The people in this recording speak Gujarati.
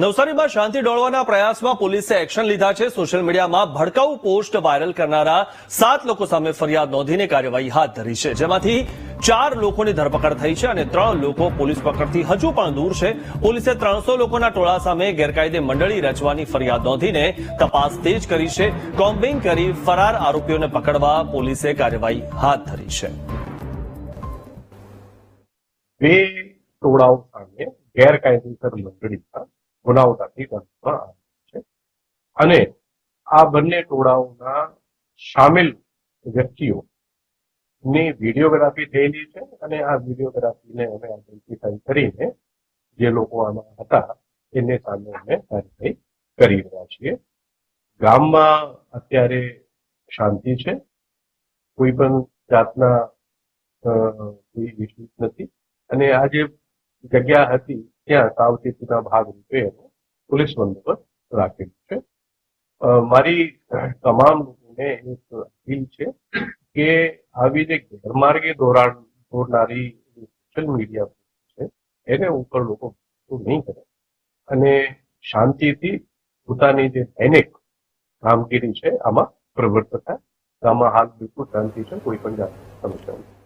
નવસારીમાં શાંતિ ડોળવાના પ્રયાસમાં પોલીસે એક્શન લીધા છે। સોશિયલ મીડિયામાં ભડકાઉ પોસ્ટ વાયરલ કરનારા 7 લોકો સામે ફરિયાદ નોંધીને કાર્યવાહી હાથ ધરી છે, જેમાંથી 4 લોકોની ધરપકડ થઈ છે અને 3 લોકો પોલીસ પકડથી હજુ પણ દૂર છે। પોલીસે 300 લોકોના ટોળા સામે ગેરકાયદે મંડળી રચવાની ફરિયાદ નોંધીને તપાસ તેજ કરી છે। કોમ્બિંગ કરી ફરાર આરોપીઓને પકડવા પોલીસે કાર્યવાહી હાથ ધરી છે। બે ટોળાઓ સામે ગેરકાયદેસર મંડળીના ગુનાઓ દાખલ કરવામાં આવ્યા છે અને આ બંને ટોળાઓના સામેલ વ્યક્તિઓની વિડીયોગ્રાફી થયેલી છે અને આ વિડીયોગ્રાફીને અમે આઈડેન્ટિફાઈ કરીને જે લોકો આમાં હતા એને સામે અમે કાર્યવાહી કરી રહ્યા છીએ। ગામમાં અત્યારે શાંતિ છે, કોઈ પણ જાતના કોઈ ઇસ્યુઝ નથી અને આ જે જગ્યા હતી ત્યાં સાવચેતીના ભાગરૂપે પોલીસ બંદોબસ્ત રાખેલું છે। મારી તમામ લોકોને એક અપીલ છે કે આવી જે ગેરમાર્ગે દોરનારી સોશિયલ મીડિયા છે એને ઉપર લોકો નહીં કરે અને શાંતિથી પોતાની જે દૈનિક કામગીરી છે આમાં પ્રવૃત્ત થાય। આમાં હાલ બિલકુલ શાંતિ છે, કોઈ પણ જાતની સમસ્યા નથી।